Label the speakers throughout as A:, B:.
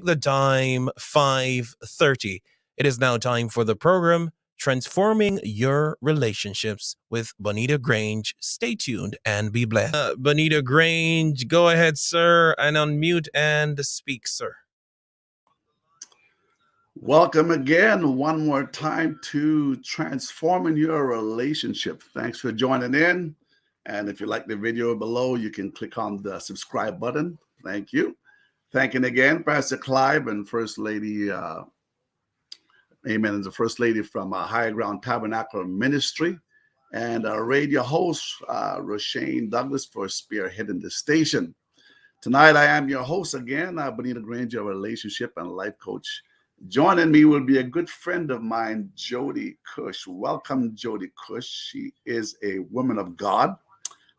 A: The time 5:30. It is now time for the program Transforming Your Relationships with Bonitto Grange. Stay tuned and be blessed. Bonitto Grange, go ahead, sir, and unmute and speak, sir.
B: Welcome again, one more time to Transforming Your Relationship. Thanks for joining in. And if you like the video below, you can click on the subscribe button. Thank you. Thanking again, Pastor Clive and First Lady, amen, and the First Lady from Higher Ground Tabernacle Ministry, and our radio host, Roshane Douglas, for spearheading the station. Tonight, I am your host again, Bonitto Grange, a relationship and life coach. Joining me will be a good friend of mine, Jodi Kush. Welcome, Jodi Kush. She is a woman of God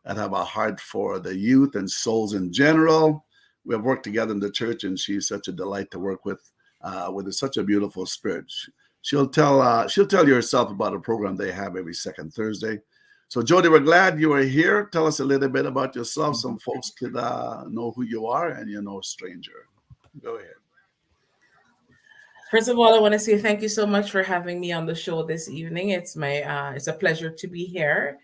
B: that have a heart for the youth and souls in general. We have worked together in the church, and she's such a delight to work with such a beautiful spirit. She'll tell you herself about a program they have every second Thursday. So, Jodi, we're glad you are here. Tell us a little bit about yourself. Some folks could know who you are, and you're no stranger. Go ahead.
C: First of all, I want to say thank you so much for having me on the show this evening. It's a pleasure to be here.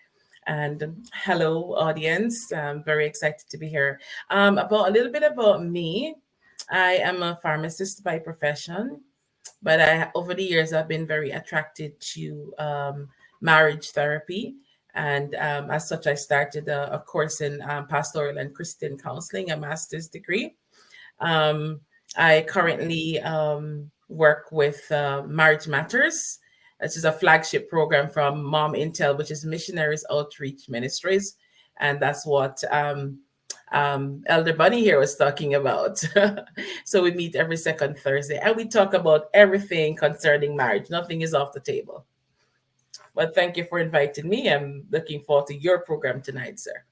C: And hello, audience. I'm very excited to be here. About a little bit about me. I am a pharmacist by profession, but over the years, I've been very attracted to marriage therapy. And as such, I started a course in pastoral and Christian counseling, a master's degree. I currently work with Marriage Matters, which is a flagship program from Mom Intel, which is Missionaries Outreach Ministries. And that's what Elder Bunny here was talking about. So we meet every second Thursday and we talk about everything concerning marriage. Nothing is off the table. But thank you for inviting me. I'm looking forward to your program tonight, sir.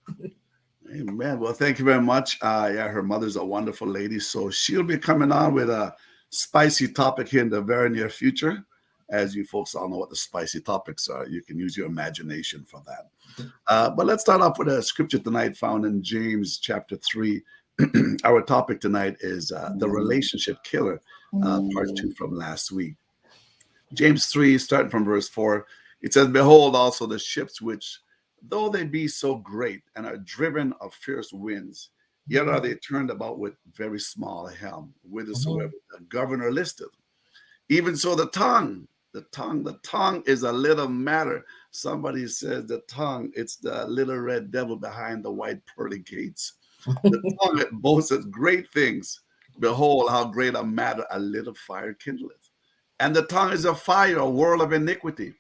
B: Amen. Well, thank you very much. Yeah, her mother's a wonderful lady. So she'll be coming on with a spicy topic here in the very near future. As you folks all know what the spicy topics are, you can use your imagination for that. But let's start off with a scripture tonight found in James chapter 3. Our topic tonight is the relationship killer, part 2 from last week. James 3, starting from verse 4, it says, "Behold also the ships which, though they be so great and are driven of fierce winds, yet are they turned about with very small helm, whithersoever the governor listeth. Even so the tongue is a little matter." Somebody says the tongue, it's the little red devil behind the white pearly gates. The tongue, it boasteth great things. Behold, how great a matter a little fire kindleth. And the tongue is a fire, a world of iniquity.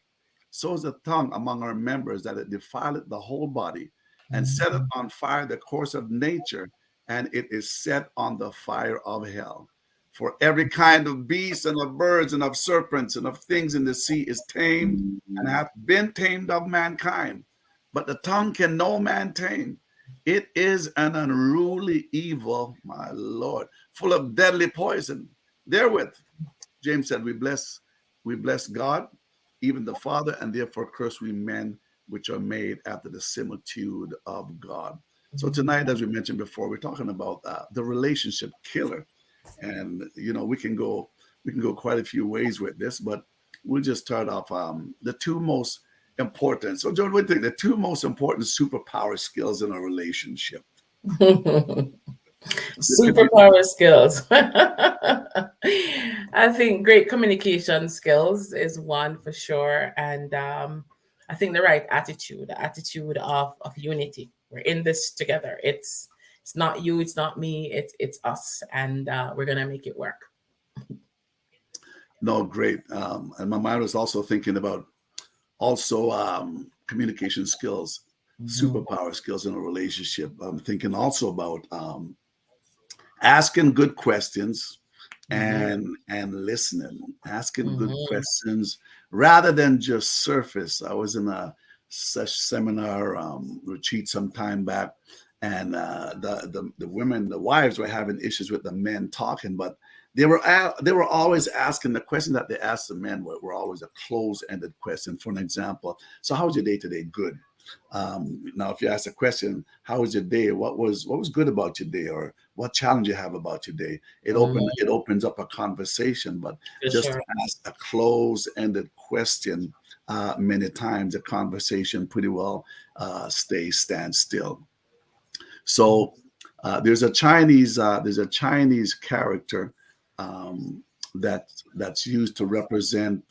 B: So is the tongue among our members, that it defileth the whole body, and setteth on fire the course of nature, and it is set on the fire of hell. For every kind of beast and of birds and of serpents and of things in the sea is tamed, and hath been tamed of mankind. But the tongue can no man tame. It is an unruly evil, my Lord, full of deadly poison. Therewith, James said, we bless God, even the Father, and therefore curse we men which are made after the similitude of God. So tonight, as we mentioned before, we're talking about the relationship killer. And, you know, we can go quite a few ways with this, but we'll just start off the two most important. So, John, what do you think the two most important superpower skills in a relationship?
C: Superpower skills. I think great communication skills is one for sure. And I think the right attitude, the attitude of unity. We're in this together. It's not you, it's not me, it's us. And we're going to make it work.
B: No, great. And my mind was also thinking about communication skills, superpower skills in a relationship. I'm thinking also about asking good questions and listening, asking good questions rather than just surface. I was in a such seminar retreat some time back, and the women, the wives, were having issues with the men talking, but they were always asking the question that they asked the men were always a closed-ended question. For an example, so how was your day today? Good. Now, if you ask a question, how was your day? What was good about your day, or what challenge you have about your day? It opens up a conversation. But
C: For
B: just to
C: sure.
B: ask a closed-ended question, many times the conversation pretty well stands still. So there's a Chinese character um, that's used to represent.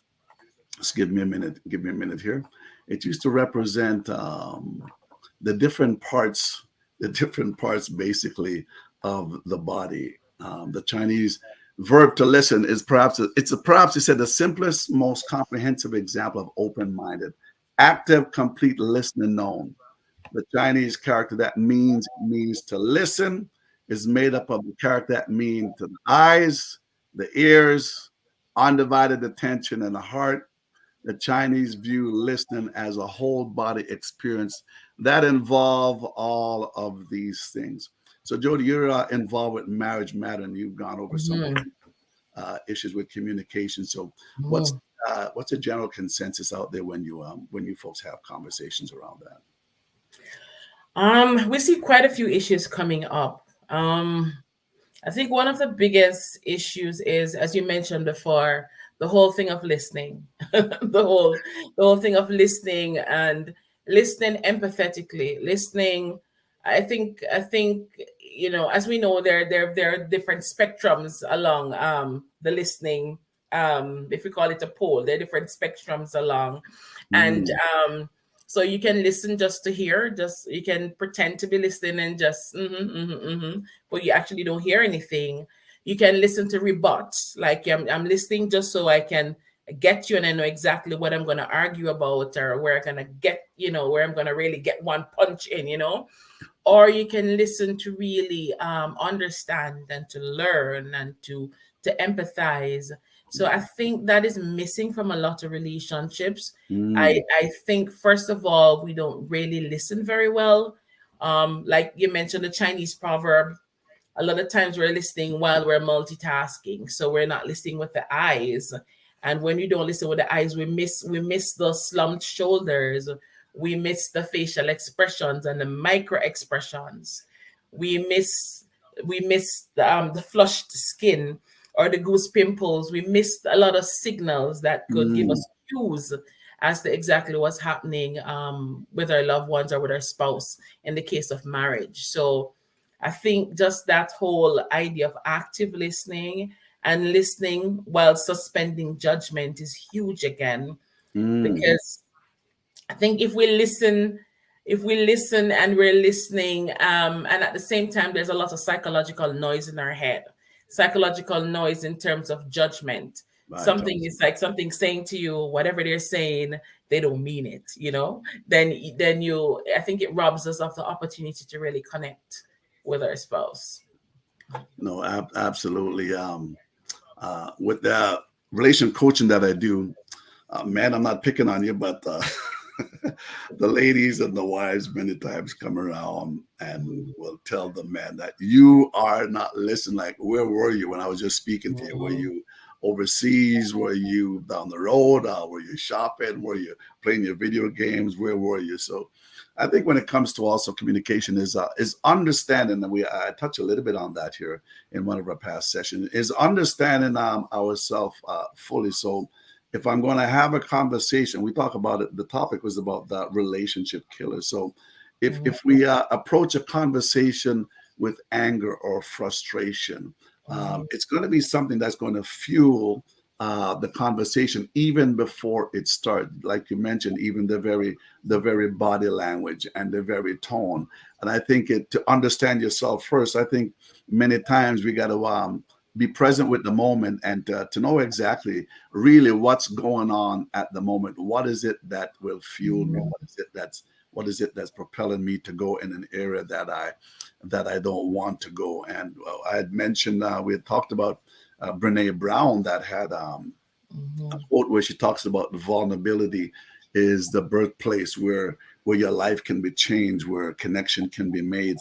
B: Just give me a minute. Give me a minute here. It used to represent the different parts, basically of the body. The Chinese verb to listen is perhaps you said the simplest, most comprehensive example of open-minded, active, complete listening known. The Chinese character that means to listen is made up of the character that means to the eyes, the ears, undivided attention, and the heart. The Chinese view listening as a whole body experience that involve all of these things. So, Jodi, you're involved with marriage matter, and you've gone over some issues with communication. So, what's the general consensus out there when you folks have conversations around that?
C: We see quite a few issues coming up. I think one of the biggest issues is, as you mentioned before, the whole thing of listening, the whole thing of listening and listening empathetically, listening. I think as we know, there are different spectrums along the listening. If we call it a pole, there are different spectrums along, and so you can listen just to hear, just you can pretend to be listening and just but you actually don't hear anything. You can listen to rebut, like I'm listening just so I can get you and I know exactly what I'm going to argue about, or where I'm going to get, where I'm going to really get one punch in. Or you can listen to really understand and to learn and to empathize. So I think that is missing from a lot of relationships. I think, first of all, we don't really listen very well. Like you mentioned, the Chinese proverb, a lot of times we're listening while we're multitasking. So we're not listening with the eyes. And when you don't listen with the eyes, we miss the slumped shoulders. We miss the facial expressions and the micro expressions. We miss the flushed skin or the goose pimples. We missed a lot of signals that could give us cues as to exactly what's happening with our loved ones or with our spouse in the case of marriage. So I think just that whole idea of active listening and listening while suspending judgment is huge again, because I think if we listen and we're listening, and at the same time, there's a lot of psychological noise in our head, psychological noise in terms of judgment.
B: Right.
C: Something is like something saying to you, whatever they're saying, they don't mean it, then I think it robs us of the opportunity to really connect with our spouse.
B: No, absolutely. With the relation coaching that I do, man, I'm not picking on you, but the ladies and the wives many times come around and will tell the man that you are not listening. Like, where were you when I was just speaking to you? Were you overseas? Were you down the road? Were you shopping? Were you playing your video games? Where were you? So I think when it comes to also communication is understanding, and I touch a little bit on that here in one of our past sessions, is understanding ourselves fully. So if I'm going to have a conversation, we talk about it. The topic was about the relationship killer. So if we approach a conversation with anger or frustration, it's going to be something that's going to fuel the conversation even before it starts. Like you mentioned, even the very body language and the very tone. And I think to understand yourself first, I think many times we got to be present with the moment and to know exactly really what's going on at the moment. What is it that will fuel me? What is it that's propelling me to go in an area that I don't want to go? And I had mentioned, we had talked about Brene Brown that had a quote where she talks about vulnerability is the birthplace where your life can be changed, where connection can be made.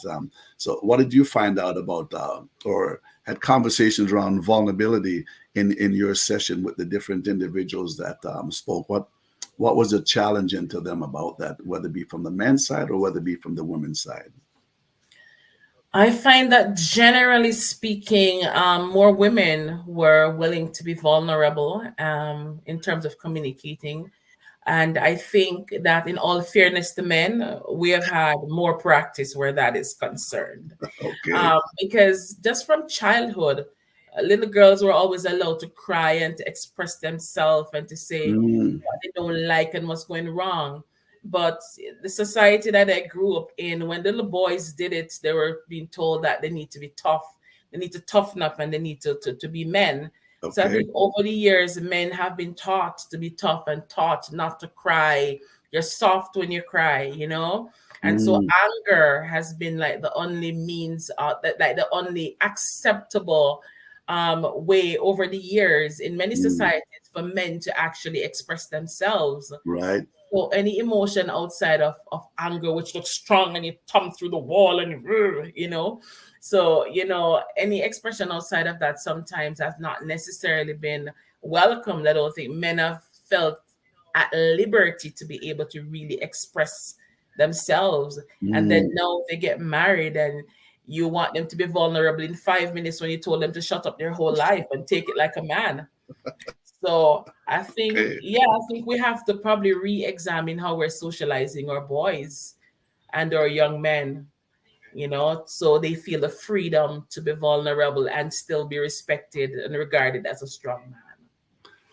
B: So what did you find out about or had conversations around vulnerability in your session with the different individuals that spoke? what was the challenging to them about that, whether it be from the men's side or whether it be from the women's side?
C: I find that generally speaking, more women were willing to be vulnerable in terms of communicating. And I think that, in all fairness to men, we have had more practice where that is concerned.
B: Okay.
C: Because just from childhood, little girls were always allowed to cry and to express themselves and to say
B: Mm,
C: what they don't like and what's going wrong. But the society that I grew up in, when the little boys did it, they were being told that they need to be tough, they need to toughen up, and they need to be men. So I
B: okay.
C: think over the years, men have been taught to be tough and taught not to cry. You're soft when you cry, you know? And so
B: Mm,
C: anger has been like the only means, that like the only acceptable way over the years in many
B: mm,
C: societies for men to actually express themselves.
B: right.
C: So any emotion outside of anger, which looks strong and you thumb through the wall and you know, so any expression outside of that sometimes has not necessarily been welcomed. I don't think men have felt at liberty to be able to really express themselves. And then
B: Mm,
C: now they get married and you want them to be vulnerable in 5 minutes when you told them to shut up their whole life and take it like a man. So I think,
B: okay.
C: yeah, I think we have to probably re-examine how we're socializing our boys and our young men, so they feel the freedom to be vulnerable and still be respected and regarded as a strong man.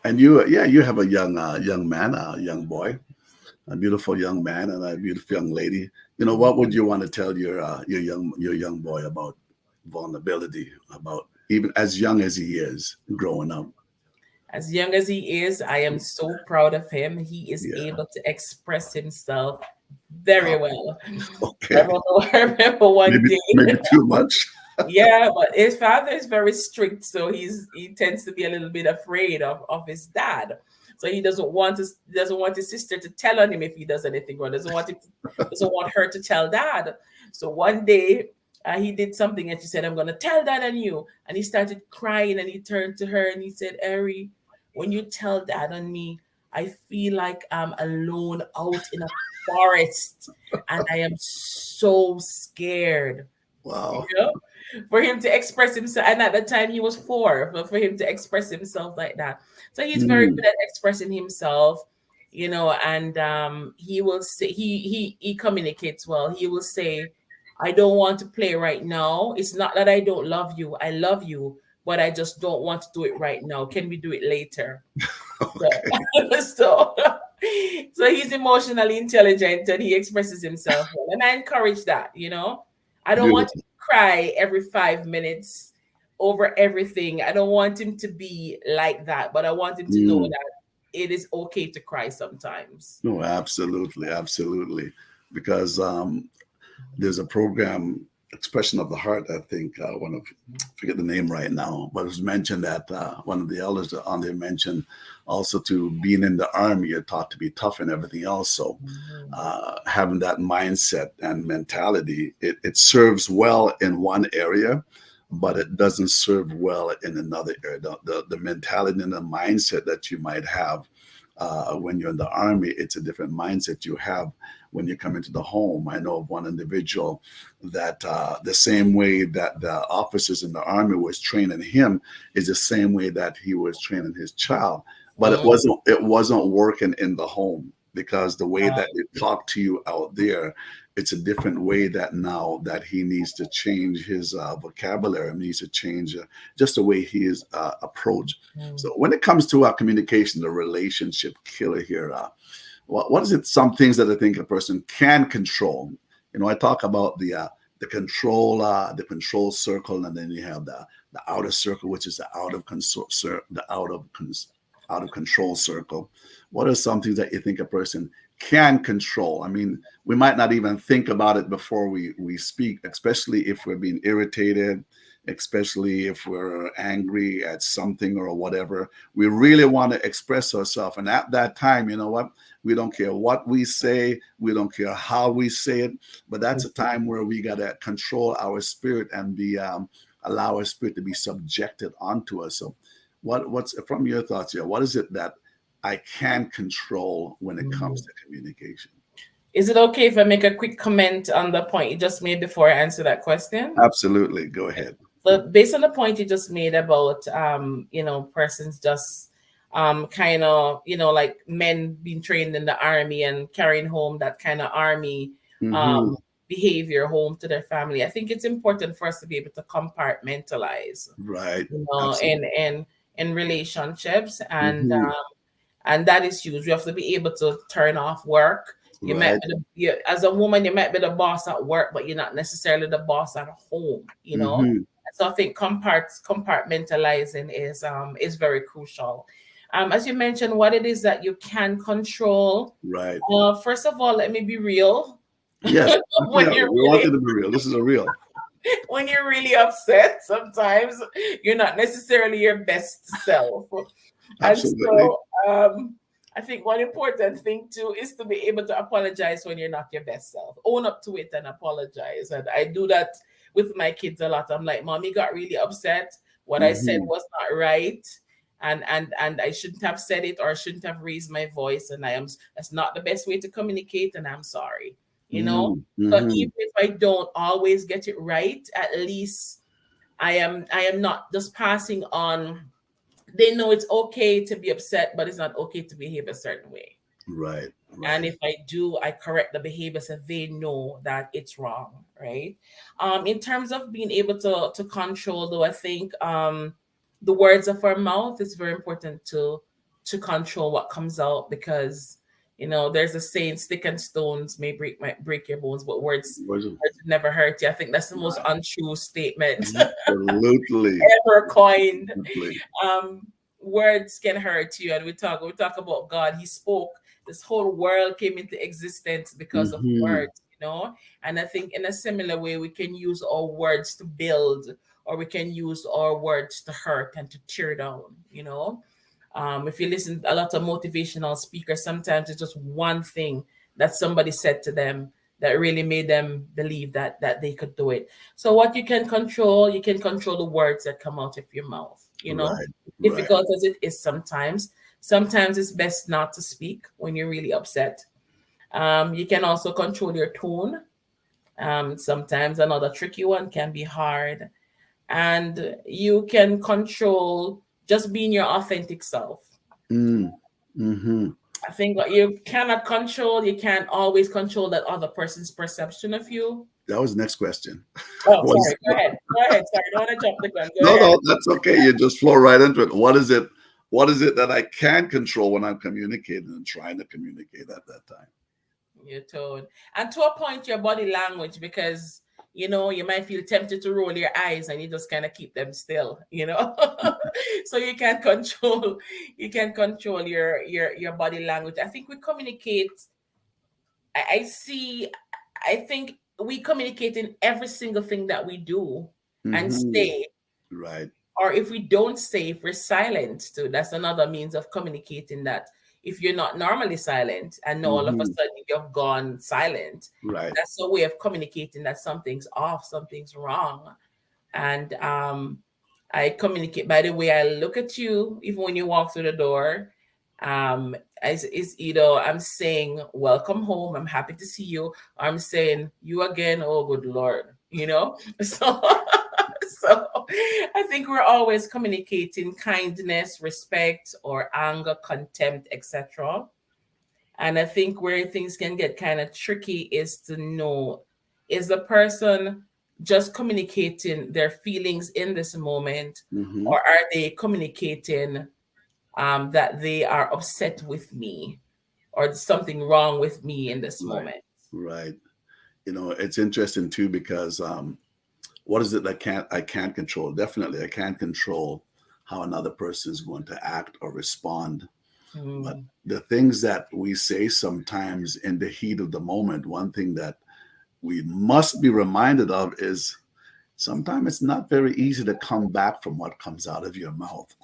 B: And you, yeah, you have a young man, a young boy, a beautiful young man, and a beautiful young lady. What would you want to tell your young boy about vulnerability, about even as young as he is growing up?
C: As young as he is, I am so proud of him. He is
B: Yeah.
C: able to express himself very
B: Wow.
C: well. I
B: Okay.
C: don't know. I remember one
B: Maybe
C: day.
B: maybe too much.
C: Yeah, but his father is very strict, so he tends to be a little bit afraid of his dad. So he doesn't want his sister to tell on him if he does anything wrong. Doesn't want her to tell dad. So one day he did something and she said, "I'm gonna tell dad on you." And he started crying and he turned to her and he said, "Eri, when you tell dad on me, I feel like I'm alone out in a forest and I am so scared."
B: Wow.
C: You know? For him to express himself. And at the time he was 4, but for him to express himself like that. So he's very
B: Mm,
C: good at expressing himself, and he will say he communicates well. He will say, "I don't want to play right now. It's not that I don't love you. I love you, but I just don't want to do it right now. Can we do it later?" So,
B: okay.
C: so, so he's emotionally intelligent and he expresses himself well. And I encourage that. I don't want him
B: Beautiful.
C: to cry every 5 minutes over everything. I don't want him to be like that, but I want him to know
B: Mm.
C: that it is okay to cry sometimes.
B: No, absolutely, absolutely. Because there's a program, Expression of the Heart, I think, one of, forget the name right now, but it was mentioned that one of the elders on there mentioned also to being in the army, you're taught to be tough and everything else. So
C: Mhm.
B: having that mindset and mentality, it serves well in one area, but it doesn't serve well in another area. The mentality and the mindset that you might have when you're in the army, it's a different mindset you have when you come into the home. I know of one individual that the same way that the officers in the army was training him is the same way that he was training his child. But it
C: Mhm.
B: wasn't working in the home because the way that
C: Right.
B: they talk to you out there, it's a different way that now that he needs to change his vocabulary, needs to change just the way he is approached.
C: Mhm.
B: So when it comes to communication, the relationship killer here, what is it? Some things that I think a person can control. I talk about the control circle, and then you have the outer circle, which is the out of control circle. What are some things that you think a person can control? I mean, we might not even think about it before we speak, especially if we're being irritated, especially if we're angry at something or whatever. We really want to express ourselves, and at that time, you know what? We don't care what we say. We don't care how we say it. But that's a time where we got to control our spirit and be allow our spirit to be subjected onto us. So, what's from your thoughts here? What is it that I can control when it comes to communication.
C: Is it okay if I make a quick comment on the point you just made before I answer that question?
B: Absolutely. Go ahead.
C: But based on the point you just made about persons just kind of, like men being trained in the army and carrying home that kind of army behavior home to their family, I think it's important for us to be able to compartmentalize,
B: Right.
C: in relationships, and that is huge. We have to be able to turn off work. You might be as a woman, you might be the boss at work, but you're not necessarily the boss at home, So I think compartmentalizing is very crucial. As you mentioned, what it is that you can control.
B: Right.
C: First of all, let me be real.
B: Yes. We want you to be real. This is a real.
C: When you're really upset, sometimes you're not necessarily your best self.
B: Absolutely.
C: And so I think one important thing too is to be able to apologize when you're not your best self. Own up to it and apologize. And I do that with my kids a lot. I'm like, Mommy got really upset. What I said was not right. And I shouldn't have said it, or I shouldn't have raised my voice. And that's not the best way to communicate. And I'm sorry. So even if I don't always get it right, at least I am not just passing on. They know it's okay to be upset, but it's not okay to behave a certain way.
B: Right.
C: And if I do, I correct the behavior so they know that it's wrong, right? In terms of being able to control, though, I think the words of our mouth is very important to control what comes out, because there's a saying, stick and stones may break your bones, but words never hurt you. I think that's the most untrue statement
B: absolutely
C: ever coined. Words can hurt you, and we talk about God. He spoke, this whole world came into existence because of words, and I think in a similar way we can use our words to build, or we can use our words to hurt and to tear down. If you listen to a lot of motivational speakers, sometimes it's just one thing that somebody said to them that really made them believe that they could do it. So what you can control the words that come out of your mouth. Difficult as it is sometimes it's best not to speak when you're really upset. You can also control your tone. Sometimes another tricky one can be hard. And you can control just being your authentic self. I think what you cannot control, you can't always control that other person's perception of you.
B: That was the next question.
C: Oh, sorry. Go ahead. Sorry, I don't want to jump the gun.
B: No, that's okay. You just flow right into it. What is it that I can control when I'm communicating and trying to communicate at that time?
C: Your tone. And to a point, your body language, because you might feel tempted to roll your eyes and you just kind of keep them still, So you can control your body language. I think we communicate. I think we communicate in every single thing that we do and say.
B: Right.
C: Or if we don't say, if we're silent too, that's another means of communicating that. If you're not normally silent and now all of a sudden you've gone silent,
B: right,
C: that's a way of communicating that something's off, something's wrong. And I communicate by the way I look at you, even when you walk through the door. Is either I'm saying welcome home, I'm happy to see you, or I'm saying you again, oh good Lord, So I think we're always communicating kindness, respect, or anger, contempt, etc. And I think where things can get kind of tricky is to know, is the person just communicating their feelings in this moment, or are they communicating that they are upset with me, or there's something wrong with me in this moment?
B: Right. It's interesting too, because what is it that I can't control? Definitely, I can't control how another person is going to act or respond. But the things that we say sometimes in the heat of the moment, one thing that we must be reminded of is sometimes it's not very easy to come back from what comes out of your mouth.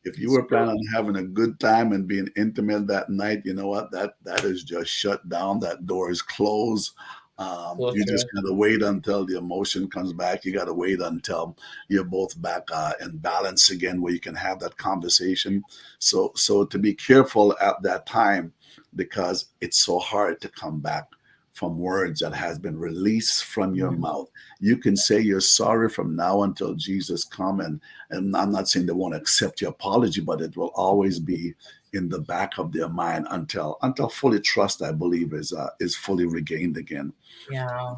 B: If you were planning on having a good time and being intimate that night, you know what? That is just shut down. That door is closed.
C: So
B: You just
C: true.
B: gotta wait until the emotion comes back. You gotta wait until you're both back in balance again, where you can have that conversation. So to be careful at that time, because it's so hard to come back from words that has been released from your
C: Mhm.
B: mouth. You can say you're sorry from now until Jesus come, and I'm not saying they won't accept your apology, but it will always be in the back of their mind until fully trust, I believe, is fully regained again.
C: Yeah.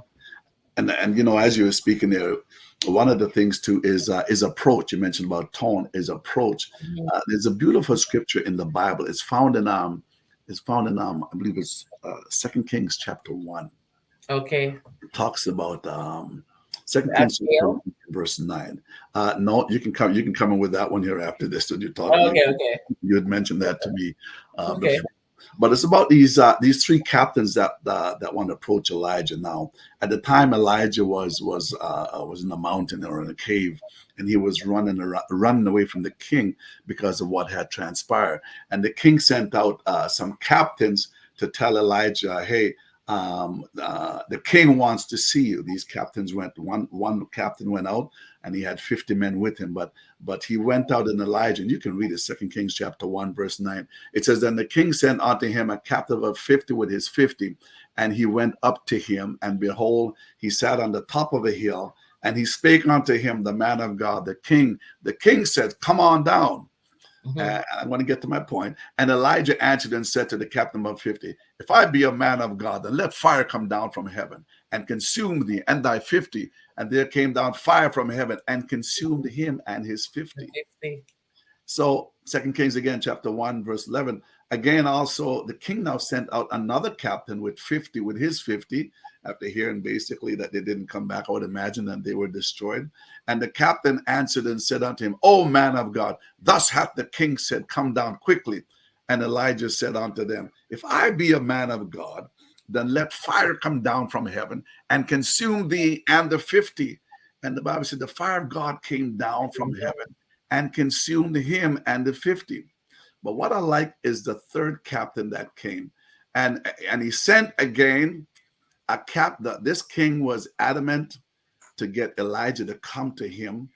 B: And as you were speaking there, one of the things too is approach. You mentioned about tone, is approach.
C: Mhm.
B: There's a beautiful scripture in the Bible. It's found in I believe it's Second Kings chapter 1.
C: Okay.
B: It talks about Second Kings chapter
C: Abigail.
B: 1, verse 9. No, you can come in with that one here after this. So you talk
C: Okay. Okay.
B: you had mentioned that to me
C: Okay.
B: before. But it's about these three captains that want to approach Elijah. Now, at the time, Elijah was in a mountain or in a cave, and he was running away from the king because of what had transpired. And the king sent out some captains to tell Elijah, "Hey, the king wants to see you." These captains went. One captain went out, and he had 50 men with him. But he went out in Elijah, and you can read it, 2 Kings chapter 1, verse 9. It says, "Then the king sent unto him a captive of 50 with his 50, and he went up to him, and behold, he sat on the top of a hill, and he spake unto him, the man of God, the king. The king said, Come on down."
C: Mhm.
B: I want to get to my point. And Elijah answered and said to the captain of 50, "If I be a man of God, then let fire come down from heaven and consume thee and thy 50." And there came down fire from heaven and consumed him and his 50.
C: 50.
B: So 2 Kings again, chapter 1, verse 11. Again, also the king now sent out another captain with 50, with his 50, after hearing basically that they didn't come back. I would imagine that they were destroyed. And the captain answered and said unto him, "O man of God, thus hath the king said, Come down quickly." And Elijah said unto them, "If I be a man of God, then let fire come down from heaven and consume thee and the 50." And the Bible said the fire of God came down from heaven and consumed him and the 50. But what I like is the third captain that came. And he sent again a this king was adamant to get Elijah to come to him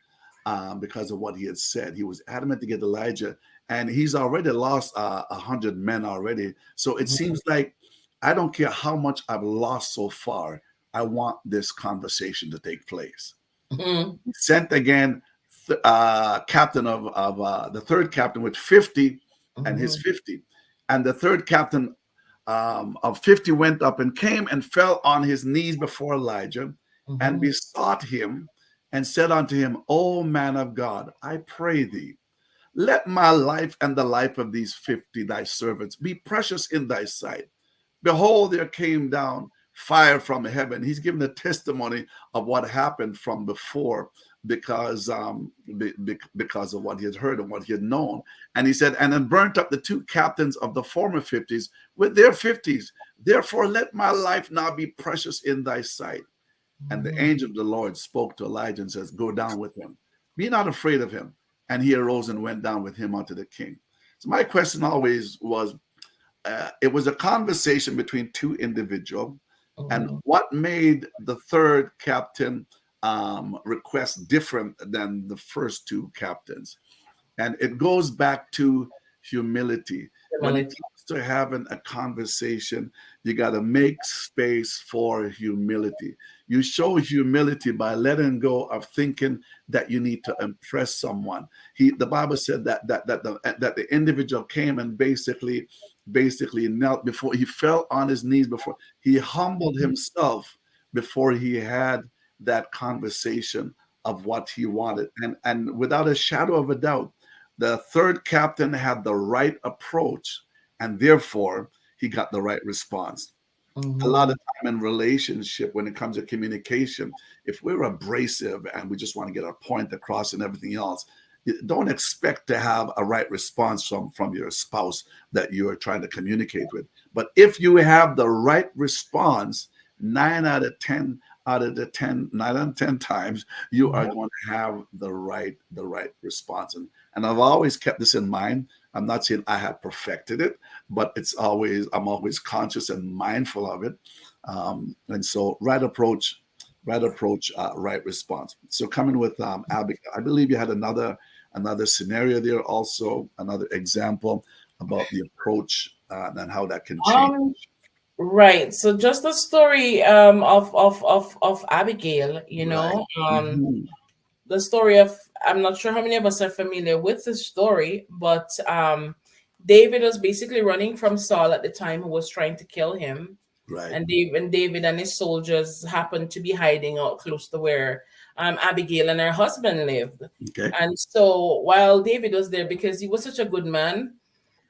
B: because of what he had said. He was adamant to get Elijah, and he's already lost 100 men already. So it
C: Mhm.
B: seems like, I don't care how much I've lost so far, I want this conversation to take place.
C: Mhm.
B: He sent again captain the third captain with 50 and his
C: Mhm.
B: 50. And the third captain of 50 went up and came and fell on his knees before Elijah and
C: Mhm.
B: besought him and said unto him, "O man of God, I pray thee, let my life and the life of these 50 thy servants be precious in thy sight. Behold, there came down fire from heaven." He's given a testimony of what happened from before, because of what he had heard and what he had known. And he said, "And then burnt up the two captains of the former 50s with their 50s. Therefore, let my life now be precious in thy sight." And the
C: Mhm.
B: angel of the Lord spoke to Elijah and says, "Go down with him. Be not afraid of him." And he arose and went down with him unto the king. So my question always was, it was a conversation between two individuals, and
C: Mhm.
B: what made the third captain request different than the first two captains? And it goes back to humility. When it
C: Humility.
B: comes to having a conversation, you got to make space for humility. You show humility by letting go of thinking that you need to impress someone. The Bible said that the individual came and basically knelt before, he fell on his knees before, he humbled
C: Mhm.
B: himself before he had that conversation of what he wanted. And without a shadow of a doubt, the third captain had the right approach, and therefore he got the right response. A lot
C: Mhm.
B: of time in relationship, when it comes to communication, if we're abrasive and we just want to get our point across and everything else, don't expect to have a right response from your spouse that you are trying to communicate with. But if you have the right response, 9 out of 10 times, you are
C: Mhm.
B: going to have the right response. And I've always kept this in mind. I'm not saying I have perfected it, but I'm always conscious and mindful of it. And so right approach, right response. So coming with Abigail, I believe you had another scenario there, also another example about the approach and how that can change.
C: Right. So just the story of Abigail,
B: Right. Mhm.
C: the story of, I'm not sure how many of us are familiar with the story, but David was basically running from Saul at the time, who was trying to kill him.
B: Right.
C: And David and his soldiers happened to be hiding out close to where Abigail and her husband lived.
B: Okay.
C: And so while David was there, because he was such a good man,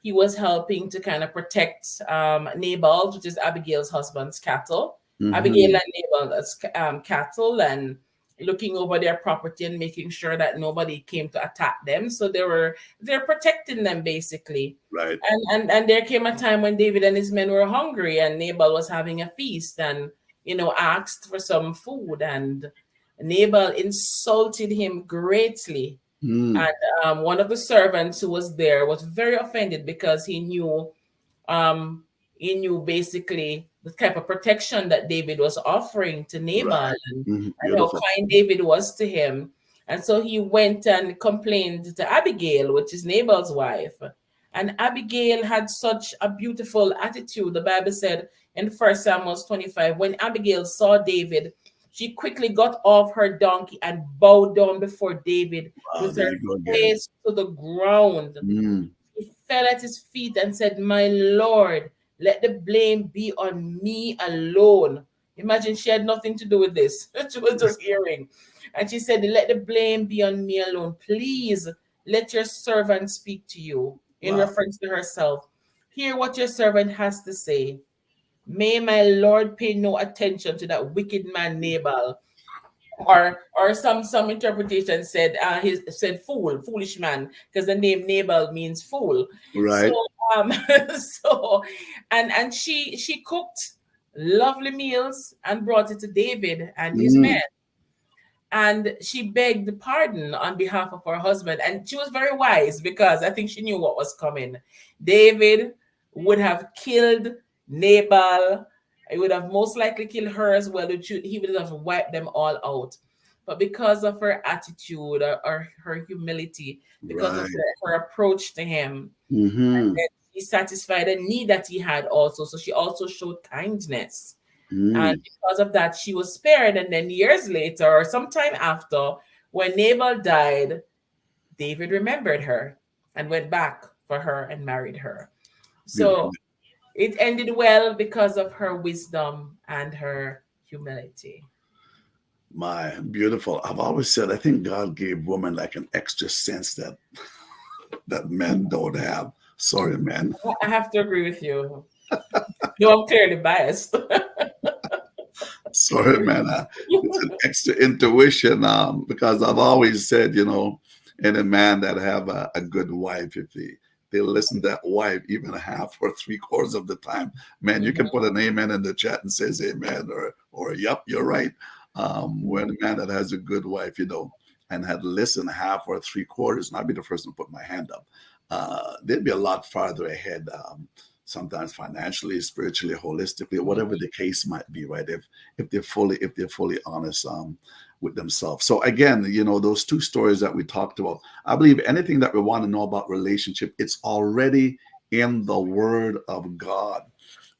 C: he was helping to kind of protect Nabal, which is Abigail's husband's cattle. Abigail
B: Mhm.
C: and Nabal's cattle, and looking over their property and making sure that nobody came to attack them. So they're protecting them basically.
B: Right.
C: And there came a time when David and his men were hungry, and Nabal was having a feast, and asked for some food, and Nabal insulted him greatly.
B: Mm.
C: And one of the servants who was there was very offended, because um, he knew basically the type of protection that David was offering to Nabal,
B: Right.
C: and how
B: Beautiful.
C: kind David was to him. And so he went and complained to Abigail, which is Nabal's wife. And Abigail had such a beautiful attitude. The Bible said in 1 Samuel 25, when Abigail saw David, she quickly got off her donkey and bowed down before David
B: Wow,
C: with
B: there
C: her
B: you go again.
C: face to the ground.
B: Mm.
C: He fell at his feet and said, "My Lord, let the blame be on me alone." Imagine, she had nothing to do with this. She was just hearing. And she said, "Let the blame be on me alone. Please let your servant speak to you," in
B: Wow.
C: reference to herself. "Hear what your servant has to say. May my Lord pay no attention to that wicked man Nabal." Or some interpretation said, he said foolish man, because the name Nabal means fool. So
B: Right.
C: so and she cooked lovely meals and brought it to David and his men,
B: Mm.
C: and she begged pardon on behalf of her husband. And she was very wise, because I think she knew what was coming. David would have killed Nabal. He would have most likely killed her as well. He would have wiped them all out. But because of her attitude, or her humility, because of
B: Right.
C: her approach to him,
B: Mm-hmm.
C: then she satisfied a need that he had also. So she also showed kindness. And
B: Mm.
C: because of that, she was spared. And then years later, or sometime after, when Nabal died, David remembered her and went back for her and married her.
B: Beautiful.
C: So it ended well because of her wisdom and her humility.
B: My beautiful. I've always said I think God gave women like an extra sense that men don't have. Sorry, men.
C: I have to agree with you. No, I'm clearly biased.
B: Sorry, man. It's an extra intuition because I've always said, any man that have a good wife, if they listen to that wife even half or three quarters of the time, man, you can put an amen in the chat and says amen or yep, you're right. When a man that has a good wife, and had listened half or three quarters, and I'd be the first to put my hand up, they'd be a lot farther ahead. Sometimes financially, spiritually, holistically, whatever the case might be, right? If they're fully honest with themselves. So again, those two stories that we talked about, I believe anything that we want to know about relationship, it's already in the Word of God.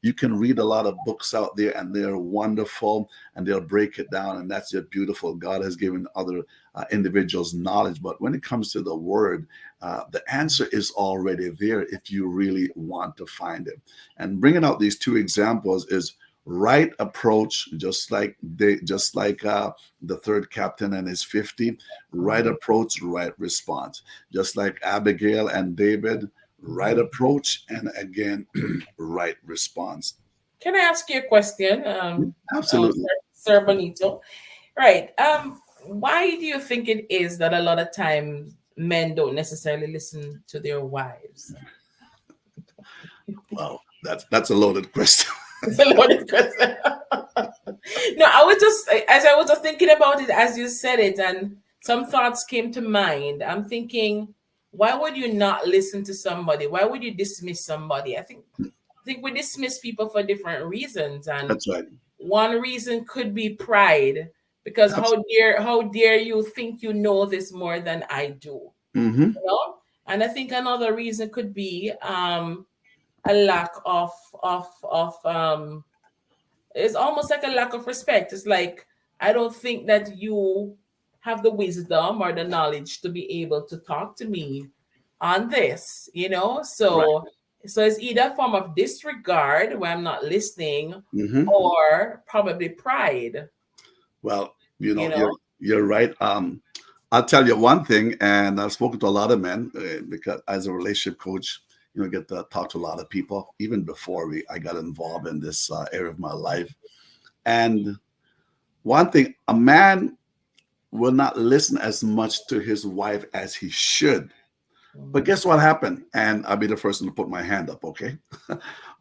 B: You can read a lot of books out there, and they're wonderful, and they'll break it down, and that's just beautiful. God has given other individuals knowledge, but when it comes to the Word, the answer is already there if you really want to find it. And bringing out these two examples is right approach, just like the third captain and his 50. Right approach, right response. Just like Abigail and David, right approach, and again, right response.
C: Can I ask you a question,
B: Absolutely.
C: Sir Bonito? Right. Why do you think it is that a lot of times men don't necessarily listen to their wives?
B: Wow, that's a loaded question.
C: It's a loaded question. No, I was just thinking about it as you said it, and some thoughts came to mind. I'm thinking, why would you not listen to somebody? Why would you dismiss somebody? I think we dismiss people for different reasons, and
B: That's right.
C: one reason could be pride, because how dare you think you know this more than I do,
B: Mm-hmm.
C: you know? And I think another reason could be a lack of it's almost like a lack of respect. It's like, I don't think that you have the wisdom or the knowledge to be able to talk to me on this, you know?
B: Right.
C: So it's either a form of disregard where I'm not listening,
B: Mm-hmm.
C: or probably pride,
B: Well,
C: you
B: you're
C: know?
B: right. I'll tell you one thing, and I've spoken to a lot of men because as a relationship coach, get to talk to a lot of people. Even before I got involved in this area of my life, and one thing, a man will not listen as much to his wife as he should. But
C: Mhm.
B: guess what happened? And I'll be the first one to put my hand up, okay?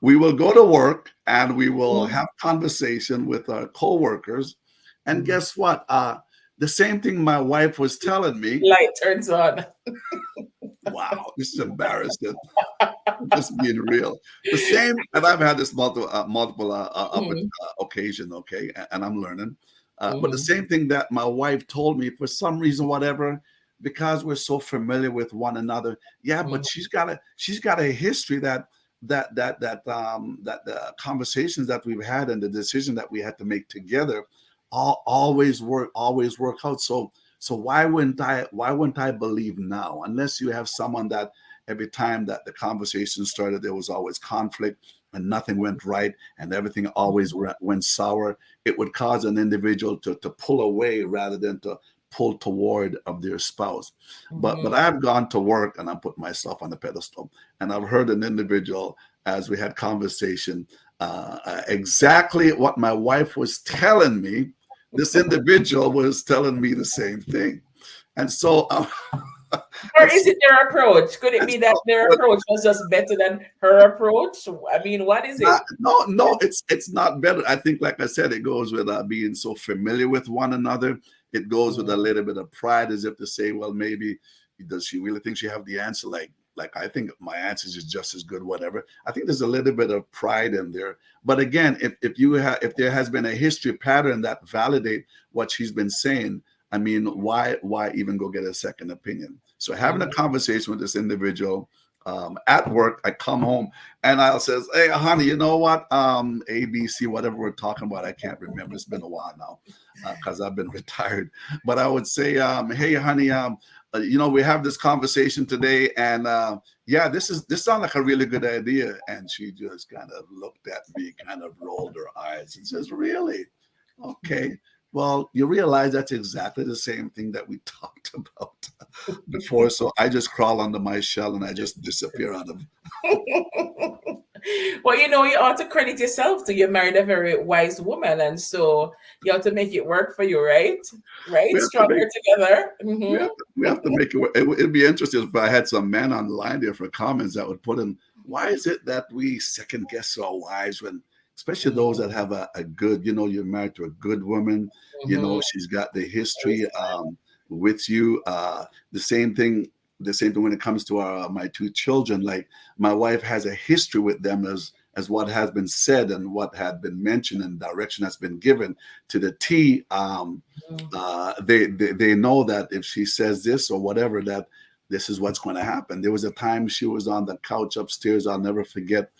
B: We will go to work and we will
C: Mhm.
B: have conversation with our coworkers. And
C: Mhm.
B: guess what? The same thing my wife was telling me.
C: Light turns on.
B: Wow, this is embarrassing. Just being real. The same, and I've had this multiple
C: Mhm.
B: occasion, okay, and I'm learning. But the
C: Mhm.
B: same thing that my wife told me, for some reason, whatever, because we're so familiar with one another. Yeah, but
C: Mhm.
B: she's got a history that the conversations that we've had and the decision that we had to make together always work out. So why wouldn't I believe now? Unless you have someone that every time that the conversation started, there was always conflict and nothing went right and everything always went sour. It would cause an individual to pull away rather than to pull toward of their spouse. But
C: Mhm.
B: I've gone to work and I put myself on the pedestal, and I've heard an individual as we had conversation exactly what my wife was telling me. This individual was telling me the same thing, and so
C: Or
B: and
C: is
B: so,
C: it their approach? Could it
B: and
C: be that
B: so
C: their
B: what
C: approach was just better than her approach? I mean, what is
B: not,
C: it?
B: no, it's not better. I think, like I said, it goes with being so familiar with one another. It goes with a
C: Mhm.
B: little bit of pride, as if to say, well, maybe does she really think she have the answer? Like I think my answers is just as good, whatever. I think there's a little bit of pride in there. But again, if there has been a history pattern that validate what she's been saying, I mean, why even go get a second opinion? So having a
C: Mhm.
B: conversation with this individual at work, I come home and I'll says, "Hey, honey, you know what? ABC, whatever we're talking about, I can't remember. It's been a while now because I've been retired. But I would say, hey, honey, we have this conversation today, and yeah, this sounds like a really good idea." And she just kind of looked at me, kind of rolled her eyes, and says, "Really? Okay." Well, you realize that's exactly the same thing that we talked about before. So I just crawl under my shell and I just disappear out of.
C: Well, you ought to credit yourself to you married a very wise woman, and so you have to make it work for you, right?
B: We
C: Right?
B: have to make
C: Stronger together.
B: we have to make it work. It'd be interesting if I had some men on the line there for comments that would put in, why is it that we second guess our wives when, especially those that have a good, you're married to a good woman,
C: Mhm.
B: she's got the history with you. The same thing when it comes to my two children. Like my wife has a history with them as what has been said and what had been mentioned and direction that's been given to the T. They know that if she says this or whatever, that this is what's going to happen. There was a time she was on the couch upstairs. I'll never forget.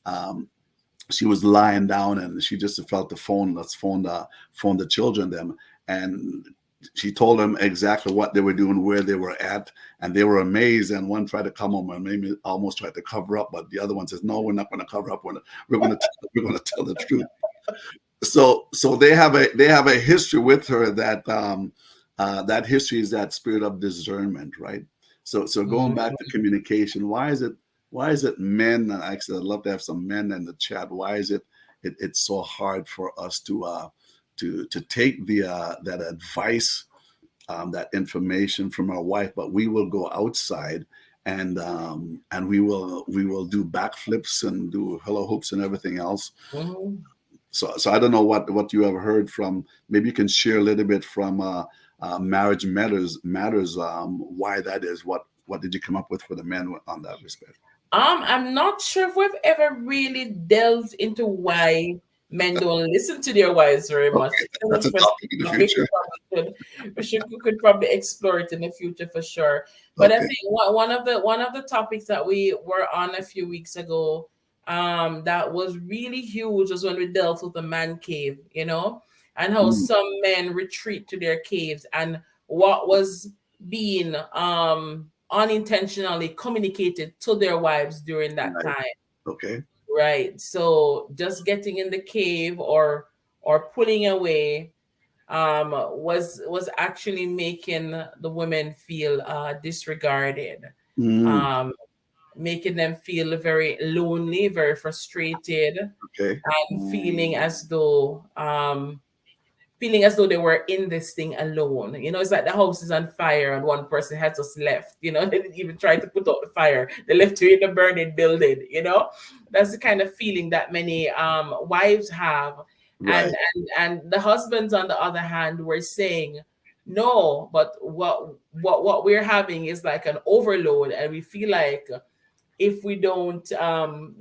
B: Um, she was lying down and she just felt the phone. Let's phone the children them, and she told them exactly what they were doing, where they were at, and they were amazed. And one tried to come home and maybe almost tried to cover up, but the other one says, "No, we're not going to cover up. We're going to tell the truth." So they have a history with her that history is that spirit of discernment, right? So going back to communication, why is it men? And actually, I'd love to have some men in the chat. Why is it's so hard for us to take that advice, that information from our wife, but we will go outside and we will do backflips and do hula hoops and everything else.
C: Mhm.
B: So I don't know what you have heard from. Maybe you can share a little bit from marriage matters. Why that is. What did you come up with for the men on that respect?
C: I'm not sure if we've ever really delved into why men don't listen to their wives very much.
B: Okay,
C: It's an
B: that's a
C: interesting
B: topic in the
C: topic.
B: future.
C: We could probably explore it in the future for sure. But I
B: Okay.
C: think one of the topics that we were on a few weeks ago, that was really huge, was when we dealt with the man cave, and how
B: Mm,
C: some men retreat to their caves, and what was being unintentionally communicated to their wives during that
B: right.
C: time.
B: Okay.
C: Right. So just getting in the cave or pulling away was actually making the women feel disregarded,
B: Mm,
C: um, making them feel very lonely, very frustrated,
B: okay.
C: and feeling as though they were in this thing alone. It's like the house is on fire and one person has just left. They didn't even try to put out the fire. They left you in the burning building. That's the kind of feeling that many wives have. And,
B: Right.
C: and the husbands, on the other hand, were saying, no, but what we're having is like an overload, and we feel like if we don't deal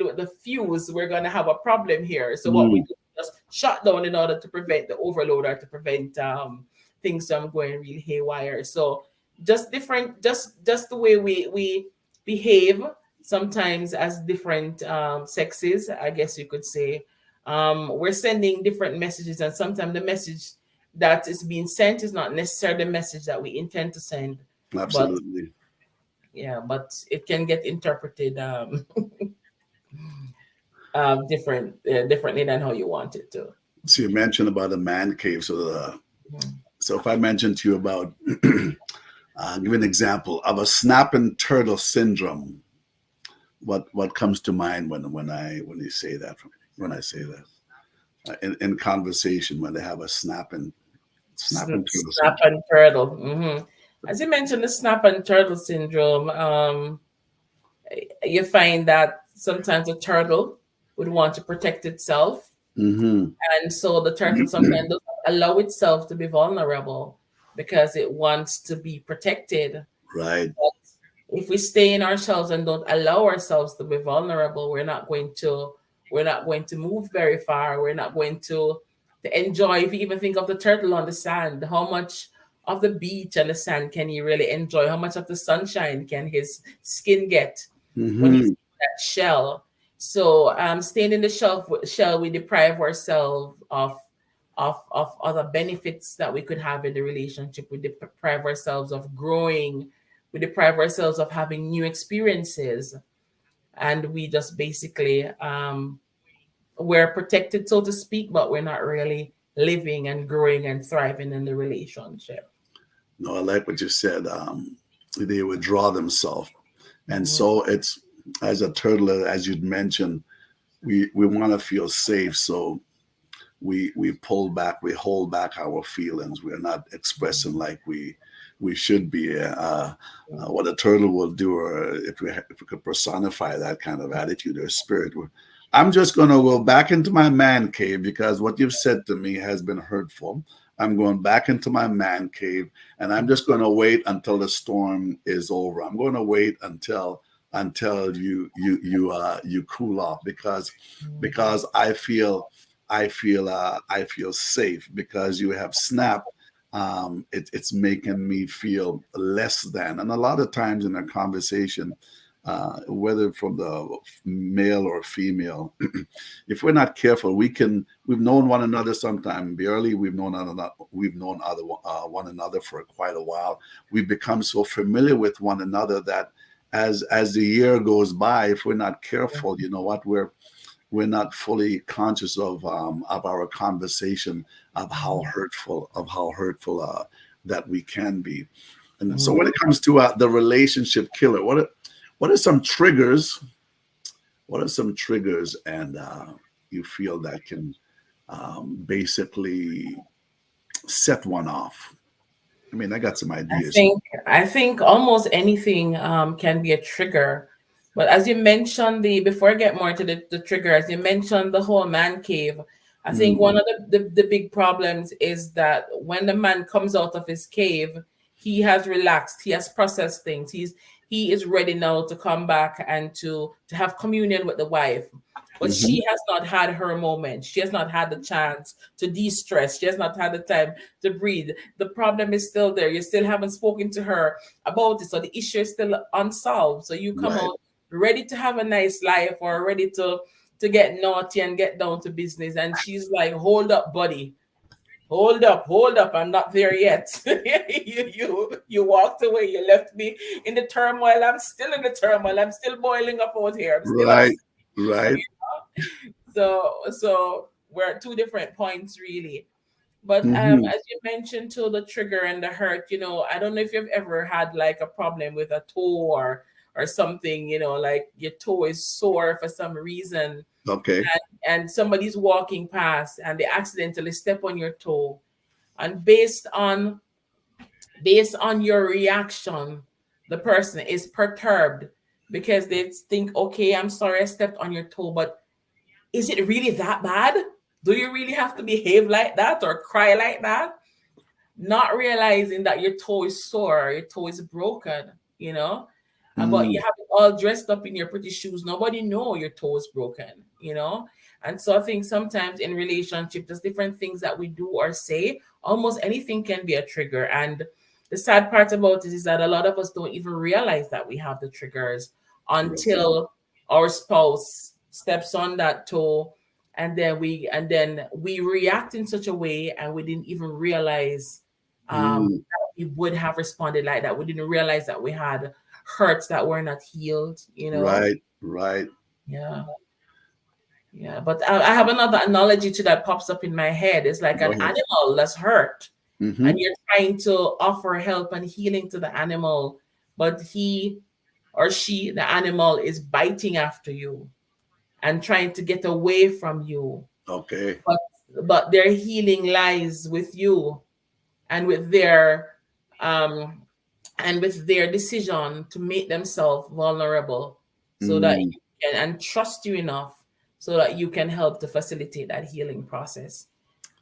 C: with the fuse, we're gonna have a problem here. So what we
B: Mm,
C: do is just shut down in order to prevent the overload, or to prevent things from going really haywire. So just different, just the way we behave sometimes as different sexes, I guess you could say. We're sending different messages, and sometimes the message that is being sent is not necessarily the message that we intend to send. But
B: absolutely.
C: yeah, but it can get interpreted differently than how you want it to.
B: So you mentioned about a man cave.
C: Mhm.
B: So if I mentioned to you about, give an example of a snapping turtle syndrome, what comes to mind when you say that? When I say that in conversation, when they have a snapping turtle
C: Snap
B: syndrome.
C: and turtle. As you mentioned, the snap and turtle syndrome, you find that sometimes a turtle would want to protect itself.
B: Mm-hmm.
C: And so the turtle sometimes doesn't allow itself to be vulnerable because it wants to be protected.
B: Right.
C: If we stay in ourselves and don't allow ourselves to be vulnerable, we're not going to move very far. We're not going to enjoy. If you even think of the turtle on the sand, how much of the beach and the sand can he really enjoy? How much of the sunshine can his skin get when he's
B: Mm-hmm.
C: in that shell? So staying in the shell, we deprive ourselves of other benefits that we could have in the relationship. We deprive ourselves of growing. We deprive ourselves of having new experiences, and we just basically we're protected, so to speak, but we're not really living and growing and thriving in the relationship.
B: No, I like what you said. They withdraw themselves, and
C: Mhm.
B: so it's as a turtle, as you'd mentioned, we want to feel safe, so we pull back, we hold back our feelings. We're not expressing like we should be. What a turtle will do, or if we could personify that kind of attitude or spirit, I'm just going to go back into my man cave because what you've said to me has been hurtful. I'm going back into my man cave, and I'm just going to wait until the storm is over. I'm going to wait until you cool off because I feel safe because you have snapped. It's making me feel less than. And a lot of times in a conversation, whether from the male or female, if we're not careful, we've known one another sometime barely. One another for quite a while. We've become so familiar with one another that as the year goes by, if we're not careful, you know what, we're not fully conscious of our conversation, of how hurtful that we can be. And so when
C: Mhm.
B: it comes to the relationship killer, what are some triggers? What are some triggers, and you feel that can basically set one off? I mean, I got some
C: I
B: ideas.
C: think I think almost anything can be a trigger. But as you mentioned, before I get more to the trigger, as you mentioned the whole man cave, I think
B: Mm,
C: one of the big problems is that when the man comes out of his cave, he has relaxed, he has processed things, he is ready now to come back and to have communion with the wife. But
B: Mhm.
C: she has not had her moment. She has not had the chance to de-stress. She has not had the time to breathe. The problem is still there. You still haven't spoken to her about it. So the issue is still unsolved. So you come
B: Right.
C: out ready to have a nice life, or ready to get naughty and get down to business. And she's like, hold up, buddy. Hold up, I'm not there yet. You walked away, you left me in the turmoil. I'm still in the turmoil. I'm still boiling up out here. I'm still
B: Right.
C: upset.
B: Right.
C: So we're at two different points really. But
B: Mhm.
C: as you mentioned to the trigger and the hurt, I don't know if you've ever had like a problem with a toe or something, like your toe is sore for some reason,
B: Okay.
C: and somebody's walking past and they accidentally step on your toe, and based on your reaction, the person is perturbed because they think, okay, I'm sorry I stepped on your toe, but is it really that bad? Do you really have to behave like that or cry like that? Not realizing that your toe is sore, your toe is broken, but you
B: Mm.
C: have it all dressed up in your pretty shoes. Nobody know your toe is broken. And so I think sometimes in relationship, there's different things that we do or say. Almost anything can be a trigger. And the sad part about it is that a lot of us don't even realize that we have the triggers
B: Right.
C: until our spouse steps on that toe, and then we react in such a way, and we didn't even realize
B: Mm.
C: that we would have responded like that. We didn't realize that we had hurts that were not healed.
B: Right. Right.
C: Yeah. Yeah. But I have another analogy to that pops up in my head. It's like
B: Go
C: an
B: ahead.
C: animal that's hurt, and
B: Mhm.
C: you're trying to offer help and healing to the animal, but he or she, the animal, is biting after you and trying to get away from you.
B: Okay.
C: But their healing lies with you, and with their um decision to make themselves vulnerable, so that
B: Mm.
C: you can, and trust you enough so that you can help to facilitate that healing process.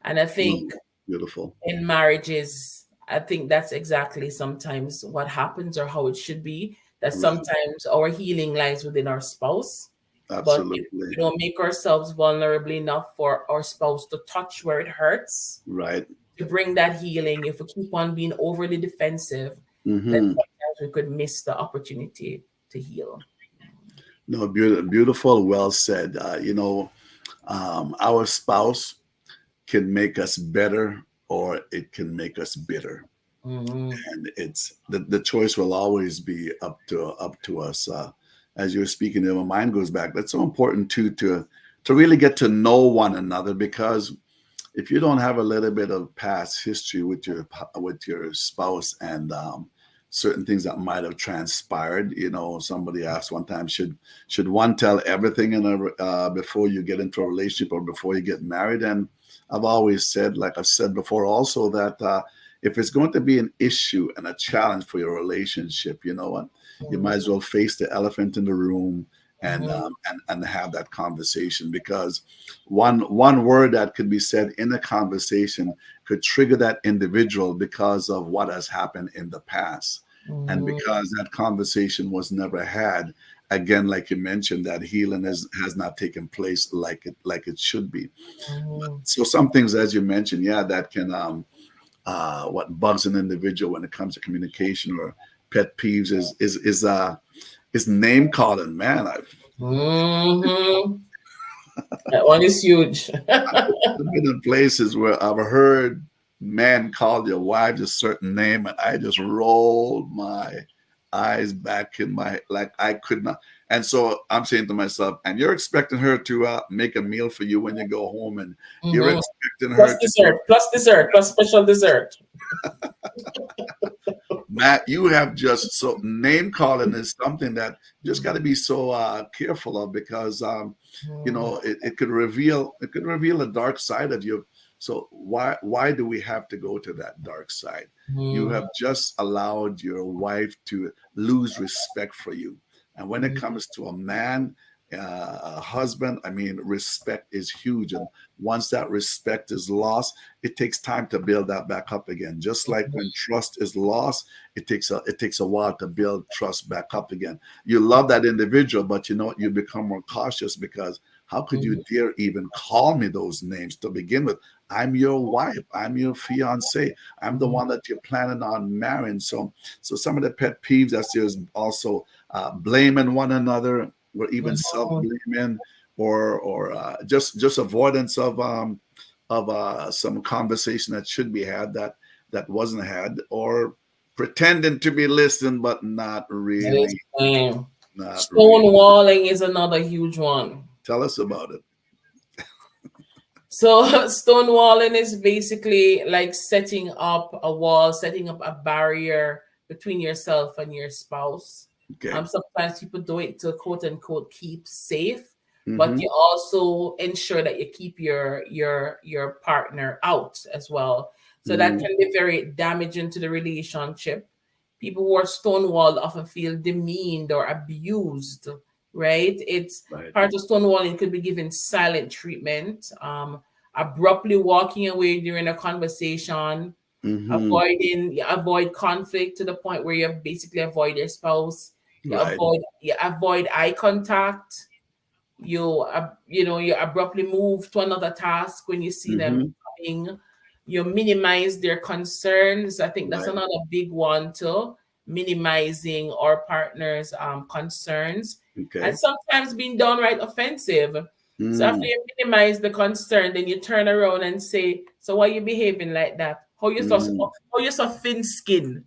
C: And I
B: No.
C: think
B: Beautiful.
C: in marriages, I think that's exactly sometimes what happens, or how it should be, that
B: Right.
C: sometimes our healing lies within our spouse. But if we
B: Absolutely.
C: don't make ourselves vulnerable enough for our spouse to touch where it hurts,
B: Right.
C: to bring that healing, if we keep on being overly defensive, then
B: Mhm.
C: sometimes we could miss the opportunity to heal.
B: No, beautiful. Well said. Our spouse can make us better, or it can make us bitter,
C: Mhm.
B: and it's the choice will always be up to us. As you're speaking, my mind goes back. That's so important too, to really get to know one another, because if you don't have a little bit of past history with your spouse, and certain things that might have transpired. Somebody asked one time, should one tell everything before you get into a relationship or before you get married? And I've always said, like I've said before also, that if it's going to be an issue and a challenge for your relationship, you know what, you might as well face the elephant in the room, and
C: Mhm.
B: have that conversation, because one word that could be said in a conversation could trigger that individual because of what has happened in the past, and
C: Mhm.
B: because that conversation was never had. Again, like you mentioned, that healing has not taken place like it should be.
C: Mhm.
B: So some things, as you mentioned, yeah, that can what bugs an individual when it comes to communication or pet peeves is name calling, man.
C: Mhm. That one is huge.
B: I've been in places where I've heard man call your wife a certain name, and I just rolled my eyes back in my, like I could not. And so I'm saying to myself, and you're expecting her to make a meal for you when you go home, and you're
C: Mhm.
B: expecting
C: Plus
B: her to do,
C: dessert, plus dessert, plus special dessert.
B: Matt, you have just, so name calling is something that you just got to be so careful of, because
C: Mhm.
B: it could reveal a dark side of you. So why do we have to go to that dark side? You
C: Mhm.
B: have just allowed your wife to lose respect for you. And when it comes to a man, a husband, I mean, respect is huge. And once that respect is lost, it takes time to build that back up again. Just like when trust is lost, it takes a while to build trust back up again. You love that individual, but you know what? You become more cautious because how could you dare even call me those names to begin with? I'm your wife. I'm your fiance. I'm the one that you're planning on marrying. So some of the pet peeves that there's also blaming one another, or even self-blaming, or just avoidance of some conversation that should be had that wasn't had, or pretending to be listening but not really. Not really.
C: Stonewalling is another huge one.
B: Tell us about it.
C: So stonewalling is basically like setting up a wall, setting up a barrier between yourself and your spouse.
B: Okay.
C: Sometimes people do it to quote unquote keep safe, but you also ensure that you keep your partner out as well. So that can be very damaging to the relationship. People who are stonewalled often feel demeaned or abused, right? It's part of stonewalling could be given silent treatment, abruptly walking away during a conversation, avoid conflict to the point where you basically avoid your spouse. You avoid eye contact. You abruptly move to another task when you see them coming. You minimize their concerns. I think that's another big one too. Minimizing our partner's concerns, and sometimes being downright offensive. So after you minimize the concern, then you turn around and say, "So why are you behaving like that? How you so thin skin?"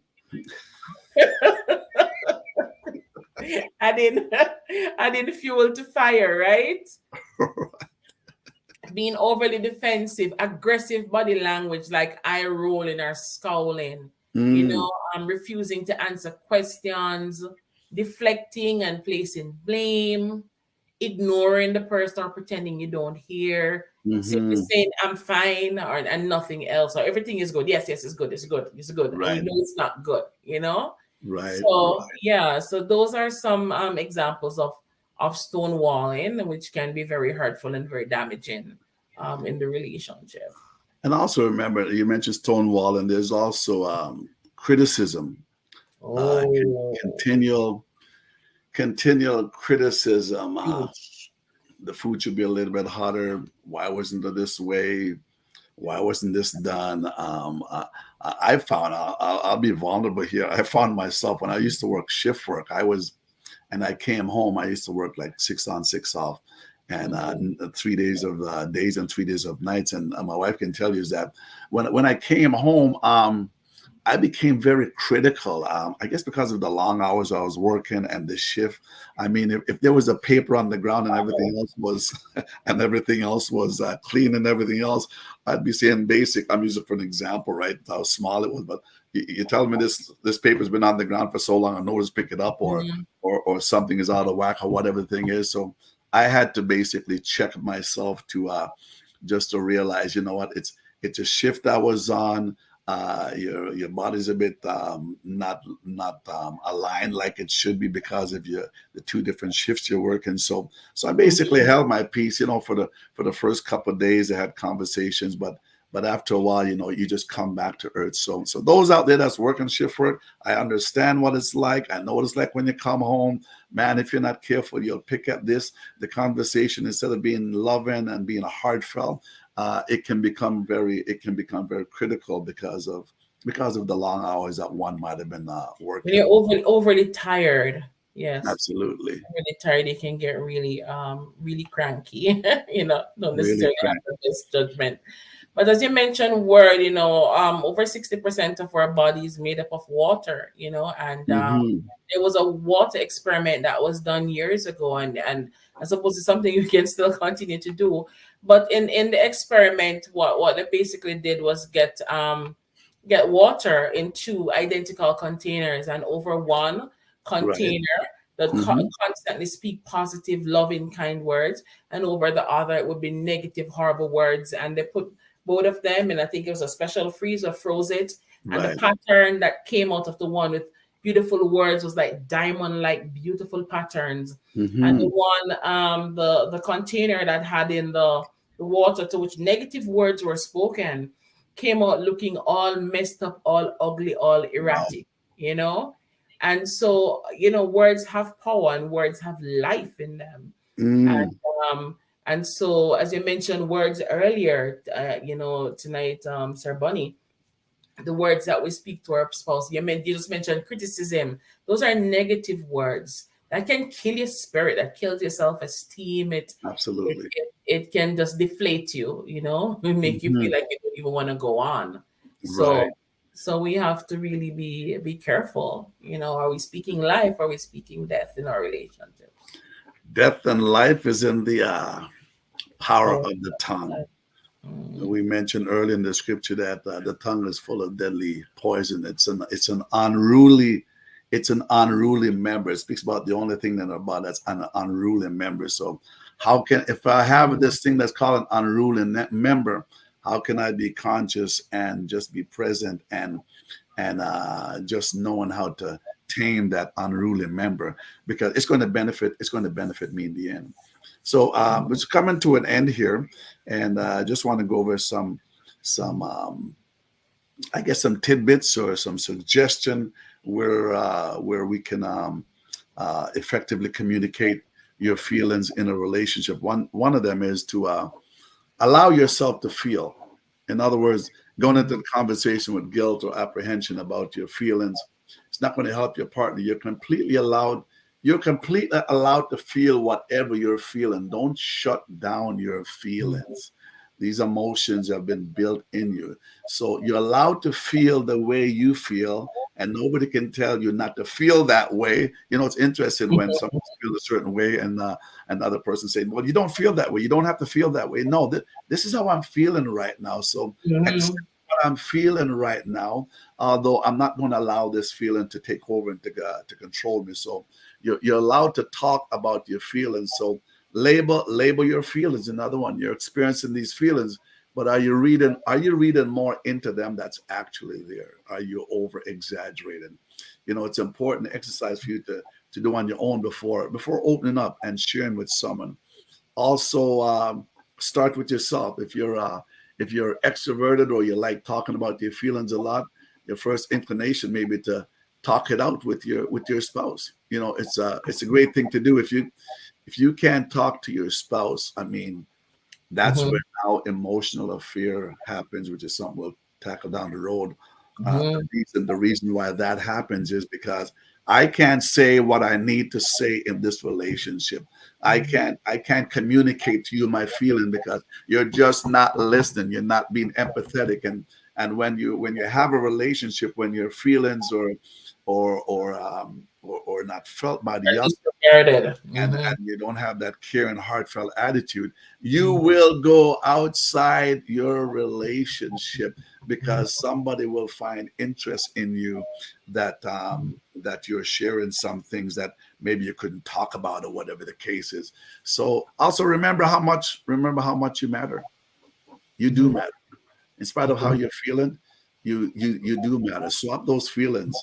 C: adding fuel to fire, right? Being overly defensive, aggressive body language like eye rolling or scowling, refusing to answer questions, deflecting and placing blame, ignoring the person or pretending you don't hear, simply saying I'm fine and nothing else, or everything is good. Yes, it's good, it's good, it's good.
B: Right.
C: And you know it's not good,
B: Right.
C: So so those are some examples of stonewalling, which can be very hurtful and very damaging in the relationship.
B: And also remember, you mentioned stonewalling. There's also criticism, continual criticism. The food should be a little bit hotter. Why wasn't it this way? Why wasn't this done? I found, I'll be vulnerable here. I found myself when I used to work shift work, and I came home, I used to work like 6 on 6 off, and 3 days of days and 3 days of nights. And my wife can tell you is that when I came home, I became very critical. I guess because of the long hours I was working and the shift. I mean, if there was a paper on the ground and everything else was clean and everything else, I'd be saying basic. I'm using it for an example, right? How small it was, but you tell me this paper's been on the ground for so long, I know to pick it up, or something is out of whack, or whatever the thing is. So I had to basically check myself to just to realize, you know what, it's a shift I was on. Your body's a bit not aligned like it should be because of the two different shifts you're working. So I basically held my peace, for the first couple of days. I had conversations, but after a while, you just come back to earth. So those out there that's working shift work, I understand what it's like. I know what it's like when you come home, man. If you're not careful, you'll pick up the conversation, instead of being loving and being heartfelt. It can become very critical because of the long hours that one might have been working.
C: When you're overly tired, yes,
B: absolutely.
C: Really tired, you can get really cranky. Don't necessarily have this judgment. But as you mentioned, over 60% of our body is made up of water. And there was a water experiment that was done years ago, and I suppose it's something you can still continue to do. But in the experiment, what they basically did was get water in 2 identical containers, and over one container that constantly speak positive, loving, kind words, and over the other it would be negative, horrible words. And they put both of them, and I think it was a special freezer, froze it, and the pattern that came out of the one with beautiful words was like diamond-like beautiful patterns. And the
B: Mm-hmm.
C: one, the container that had in the water to which negative words were spoken came out looking all messed up, all ugly, all
B: Wow.
C: erratic, you know? And so, you know, words have power and words have life in them. And
B: Mm.
C: and so, as you mentioned words earlier, you know, tonight, Sir Bunny, the words that we speak to our spouse. You just mentioned criticism. Those are negative words that can kill your spirit, that kills your self-esteem. It,
B: Absolutely.
C: it can just deflate you, you know, and make you feel
B: Mm-hmm.
C: like you don't even want to go on.
B: Right.
C: So we have to really be careful. You know, are we speaking life? Are we speaking death in our relationships?
B: Death and life is in the power
C: Power.
B: of the tongue.
C: Mm.
B: We mentioned earlier in the scripture that the tongue is full of deadly poison. It's an unruly member. It speaks about the only thing in our body that's an unruly member. So how can, if I have this thing that's called an unruly member, how can I be conscious and just be present and just knowing how to tame that unruly member, because it's going to benefit me in the end. So it's coming to an end here, and I just want to go over some I guess some tidbits or some suggestion where we can effectively communicate your feelings in a relationship. One of them is to allow yourself to feel. In other words, going into the conversation with guilt or apprehension about your feelings, it's not going to help your partner. You're completely allowed to feel whatever you're feeling. Don't shut down your feelings. These emotions have been built in you. So you're allowed to feel the way you feel, and nobody can tell you not to feel that way. You know, it's interesting when someone feels a certain way and another person saying, well, you don't feel that way. You don't have to feel that way. No, this is how I'm feeling right now. So accept
C: Mhm.
B: what I'm feeling right now, although I'm not going to allow this feeling to take over and to control me. So you're allowed to talk about your feelings. So label your feelings. Another one, you're experiencing these feelings, but are you reading more into them that's actually there? Are you over exaggerating? It's important exercise for you to do on your own before opening up and sharing with someone. Also, start with yourself. If you're extroverted or you like talking about your feelings a lot, your first inclination maybe to talk it out with your spouse. It's a great thing to do. If you can't talk to your spouse, I mean, that's where
C: Mhm.
B: now emotional affair happens, which is something we'll tackle down the road. The
C: Mhm.
B: reason the reason why that happens is because I can't say what I need to say in this relationship. I can't communicate to you my feeling because you're just not listening. You're not being empathetic. And when you have a relationship, when your feelings or not felt by the other,
C: Disregarded.
B: and you don't have that caring, heartfelt attitude, you
C: Mhm.
B: will go outside your relationship because somebody will find interest in you that you're sharing some things that maybe you couldn't talk about or whatever the case is. So also remember how much you matter. You do
C: Mhm.
B: matter. In spite of how you're feeling, you do matter. Swap those feelings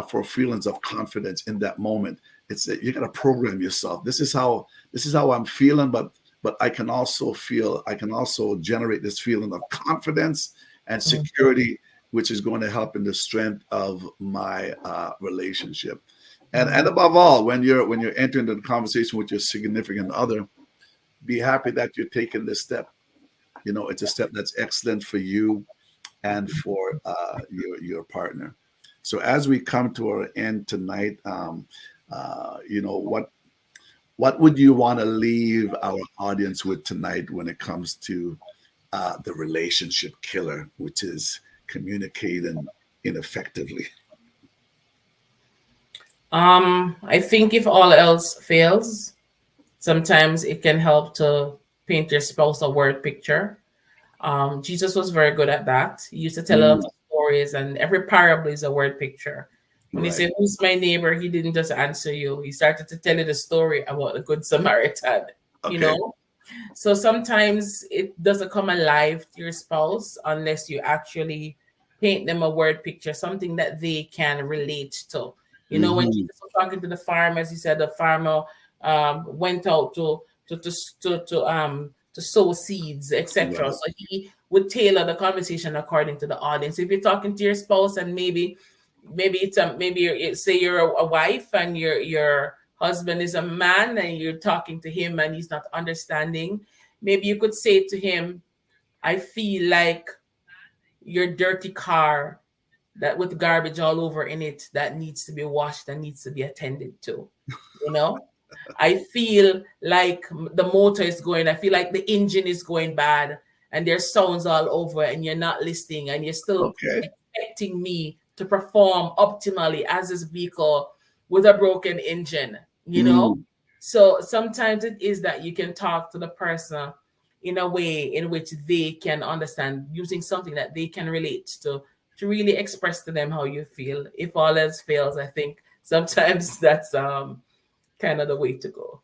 B: for feelings of confidence in that moment. It's that you got to program yourself. This is how I'm feeling, but I can also generate this feeling of confidence and
C: Mhm.
B: security, which is going to help in the strength of my relationship. And
C: Mhm.
B: above all, when you're entering the conversation with your significant other, be happy that you're taking this step. It's a step that's excellent for you and for your partner. So as we come to our end tonight, what would you want to leave our audience with tonight when it comes to the relationship killer, which is communicating ineffectively?
C: I think if all else fails, sometimes it can help to paint your spouse a word picture. Jesus was very good at that. He used to tell a lot
B: Mm,
C: of stories, and every parable is a word picture. When you
B: right.
C: say, "Who's my neighbor?" he didn't just answer you. He started to tell you the story about the Good Samaritan, you
B: Okay.
C: know? So sometimes it doesn't come alive to your spouse unless you actually paint them a word picture, something that they can relate to. You know, when
B: Mhm.
C: Jesus was talking to the farmers, he said the farmer went out to sow seeds, etc.
B: Right.
C: So he would tailor the conversation according to the audience. If you're talking to your spouse and maybe it's say you're a wife and your husband is a man and you're talking to him and he's not understanding, maybe you could say to him, I feel like your dirty car that with garbage all over in it that needs to be washed and needs to be attended to. You know, I feel like the motor is going, I feel like the engine is going bad and there's sounds all over and you're not listening and you're still
B: Okay.
C: expecting me to perform optimally as this vehicle with a broken engine, you know?
B: Mm.
C: So sometimes it is that you can talk to the person in a way in which they can understand using something that they can relate to really express to them how you feel. If all else fails, I think sometimes that's kind of the way to go.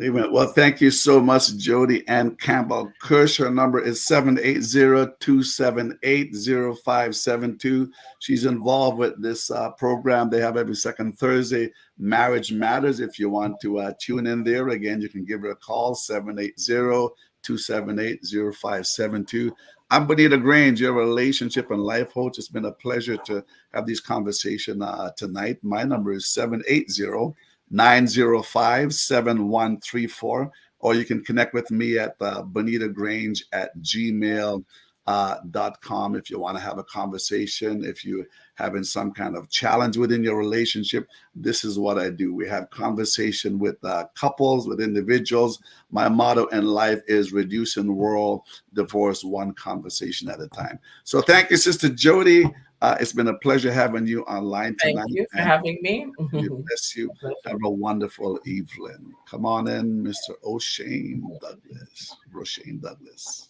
B: Amen. Well, thank you so much, Jodi-Ann Campbell Kush. Her number is 780-278-0572. She's involved with this program they have every second Thursday, Marriage Matters. If you want to tune in there, again, you can give her a call, 780-278-0572. I'm Bonitto Grange, your relationship and life coach. It's been a pleasure to have these conversations tonight. My number is 780-905-7134, or you can connect with me at bonitogrange@gmail.com if you want to have a conversation. If you're having some kind of challenge within your relationship, this is what I do. We have conversation with couples, with individuals. My motto in life is reducing the world, divorce one conversation at a time. So thank you, Sister Jodi. It's been a pleasure having you online tonight.
C: Thank you for having me.
B: Bless you. Have a wonderful evening. Come on in, Mr. O'Shane Douglas. Roshane Douglas.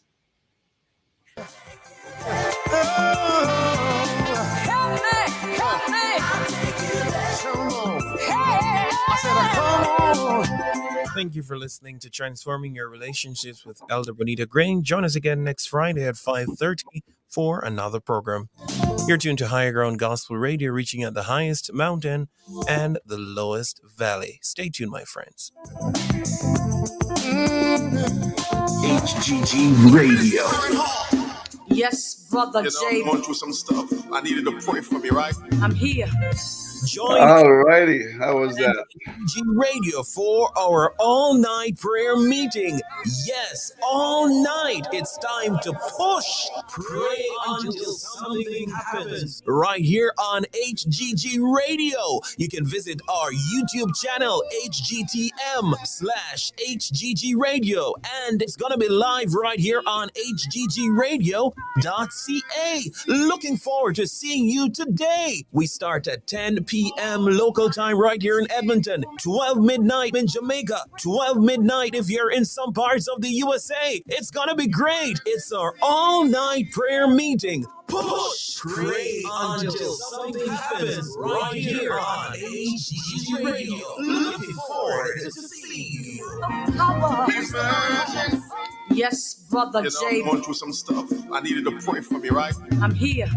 A: Thank you for listening to Transforming Your Relationships with Elder Bonitto Grange. Join us again next Friday at 5:30 for another program. You're tuned to Higher Ground Gospel Radio, reaching out the highest mountain and the lowest valley. Stay tuned, my friends.
D: HGG Radio.
E: Yes, brother
D: You know, I'm
E: Jay.
D: going through some stuff. I needed a point from you, right?
E: I'm here.
A: Join
B: All righty. How was that?
A: HGG Radio for our all-night prayer meeting. Yes, all night. It's time to push, pray until something happens. Right here on HGG Radio. You can visit our YouTube channel, HGTM/HGG Radio. And it's going to be live right here on HGGradio.ca. Looking forward to seeing you today. We start at 10 p.m. local time right here in Edmonton, 12 midnight in Jamaica, 12 midnight if you're in some parts of the USA. It's gonna be great. It's our all-night prayer meeting. Push, pray until something happens right here on HGG Radio. Looking forward to seeing you.
E: Yes, brother
D: You know,
E: Jay.
D: I'm going through some stuff. I needed a point from you, right?
E: I'm here.